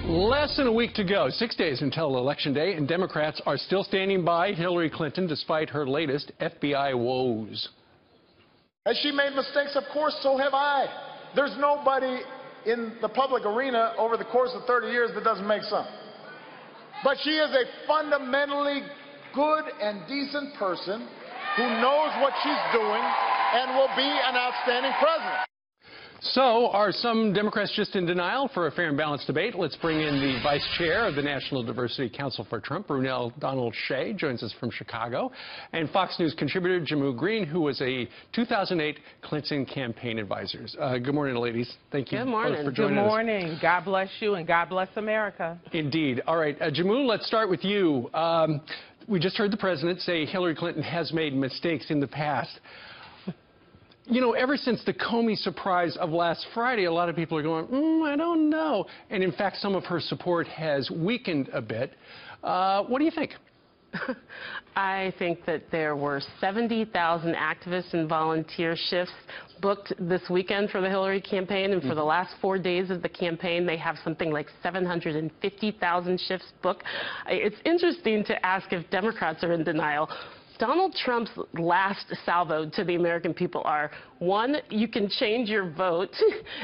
Less than a week to go, 6 days until Election Day, and Democrats are still standing by Hillary Clinton despite her latest FBI woes. Has she made mistakes? Of course, so have I. There's nobody in the public arena over the course of 30 years that doesn't make some. But she is a fundamentally good and decent person who knows what she's doing and will be an outstanding president. So, are some Democrats just in denial for a fair and balanced debate? Let's bring in the vice chair of the National Diversity Council for Trump, Brunel Donald Shea, joins us from Chicago, and Fox News contributor Jehmu Greene, who was a 2008 Clinton campaign advisor. Good morning, ladies. Thank you both for joining us. Good morning. God bless you, and God bless America. Indeed. All right, Jehmu, let's start with you. We just heard the president say Hillary Clinton has made mistakes in the past. You know, ever since the Comey surprise of last Friday, a lot of people are going, I don't know. And in fact, some of her support has weakened a bit. What do you think? I think that there were 70,000 activists and volunteer shifts booked this weekend for the Hillary campaign, and for the last 4 days of the campaign, they have something like 750,000 shifts booked. It's interesting to ask if Democrats are in denial. Donald Trump's last salvo to the American people are, one, you can change your vote.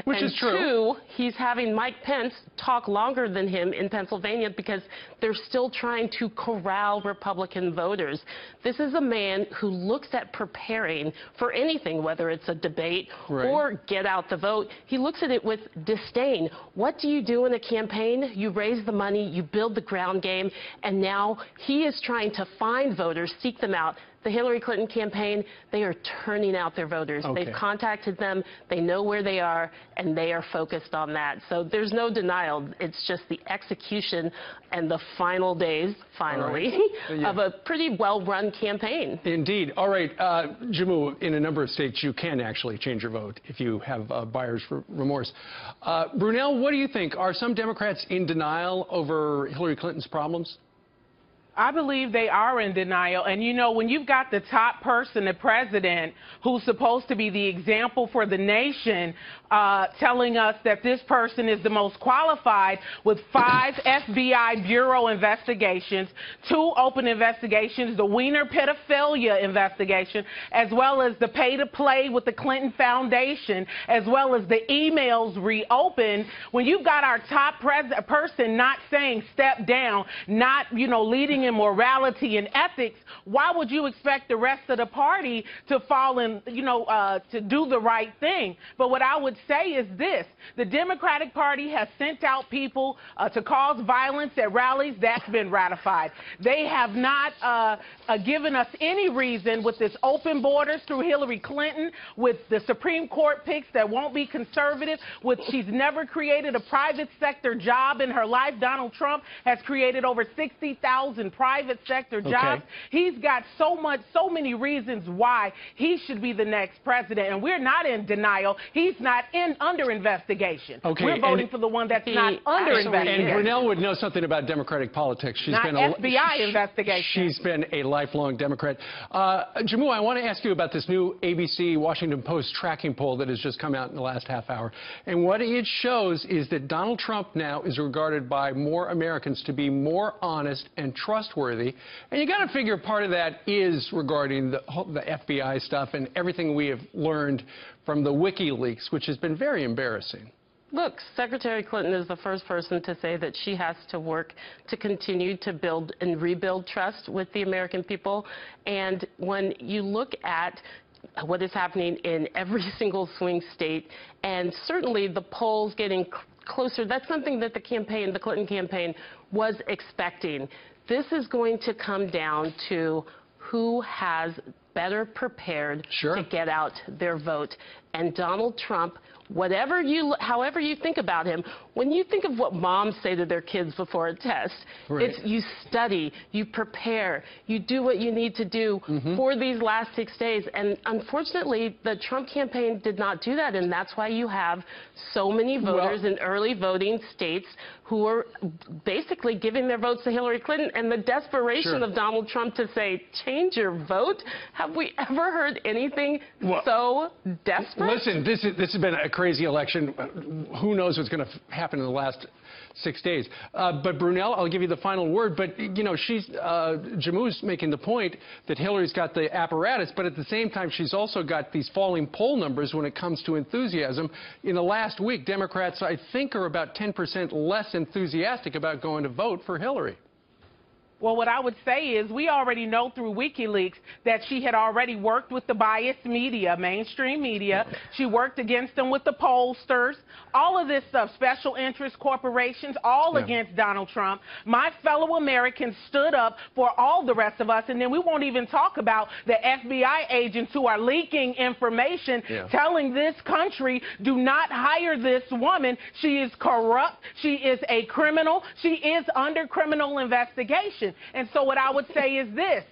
Which is true. Two, he's having Mike Pence talk longer than him in Pennsylvania because they're still trying to corral Republican voters. This is a man who looks at preparing for anything, whether it's a debate or get out the vote. He looks at it with disdain. What do you do in a campaign? You raise the money, you build the ground game, and now he is trying to find voters, seek them out. The Hillary Clinton campaign, they are turning out their voters. Okay. They've contacted them, they know where they are, and they are focused on that. So there's no denial. It's just the execution and the final days, finally, of a pretty well-run campaign. Indeed. All right, Jehmu, in a number of states, you can actually change your vote if you have buyer's remorse. Brunel, what do you think? Are some Democrats in denial over Hillary Clinton's problems? I believe they are in denial. And, you know, when you've got the top person, the president, who's supposed to be the example for the nation, telling us that this person is the most qualified with 5 FBI Bureau investigations, 2 open investigations, the Wiener pedophilia investigation, as well as the pay-to-play with the Clinton Foundation, as well as the emails reopened. When you've got our top person not saying step down, not, you know, leading in morality and ethics, why would you expect the rest of the party to fall in, you know, to do the right thing? But what I would say is this: the Democratic Party has sent out people to cause violence at rallies. That's been ratified. They have not given us any reason with this open borders through Hillary Clinton, with the Supreme Court picks that won't be conservative, with she's never created a private sector job in her life. Donald Trump has created over 60,000 private sector jobs. He's got so many reasons why he should be the next president, and we're not in denial. He's not under investigation. We're voting for the one that's not under investigation. And Brunel would know something about Democratic politics. She's not been FBI investigation. She's been a lifelong Democrat. Jehmu, I want to ask you about this new ABC Washington Post tracking poll that has just come out in the last half hour. And what it shows is that Donald Trump now is regarded by more Americans to be more honest and trustworthy. And you got to figure part of that is regarding the FBI stuff and everything we have learned from the WikiLeaks, which has been very embarrassing. Look, Secretary Clinton is the first person to say that she has to work to continue to build and rebuild trust with the American people. And when you look at what is happening in every single swing state, and certainly the polls getting closer, that's something that the Clinton campaign was expecting. This is going to come down to who has better prepared to get out their vote. And Donald Trump, however you think about him, when you think of what moms say to their kids before a test, it's you study, you prepare, you do what you need to do for these last 6 days. And unfortunately, the Trump campaign did not do that, and that's why you have so many voters in early voting states who are basically giving their votes to Hillary Clinton. And the desperation of Donald Trump to say, change your vote? How Have we ever heard anything so desperate? Listen, this has been a crazy election. Who knows what's going to happen in the last 6 days. But Brunel, I'll give you the final word. But, you know, Jehmu's making the point that Hillary's got the apparatus, but at the same time, she's also got these falling poll numbers when it comes to enthusiasm. In the last week, Democrats, I think, are about 10% less enthusiastic about going to vote for Hillary. Well, what I would say is we already know through WikiLeaks that she had already worked with the biased media, mainstream media. She worked against them with the pollsters, all of this stuff, special interest corporations, all against Donald Trump. My fellow Americans stood up for all the rest of us, and then we won't even talk about the FBI agents who are leaking information, telling this country, do not hire this woman. She is corrupt. She is a criminal. She is under criminal investigation. And so what I would say is this.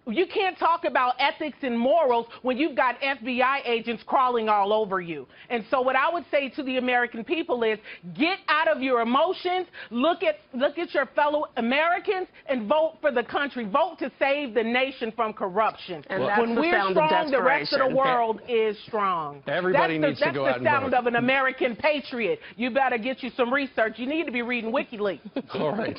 You can't talk about ethics and morals when you've got FBI agents crawling all over you. And so what I would say to the American people is get out of your emotions, look at your fellow Americans, and vote for the country. Vote to save the nation from corruption. And that's when we're strong, the rest of the world is strong. Everybody needs to go out and vote. That's the sound of an American patriot. You better get you some research. You need to be reading WikiLeaks. All right.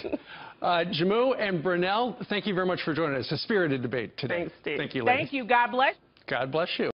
Jehmu and Brunel, thank you very much for joining us. A spirited debate today. Thanks, Steve. Thank you, ladies. Thank you. God bless. God bless you.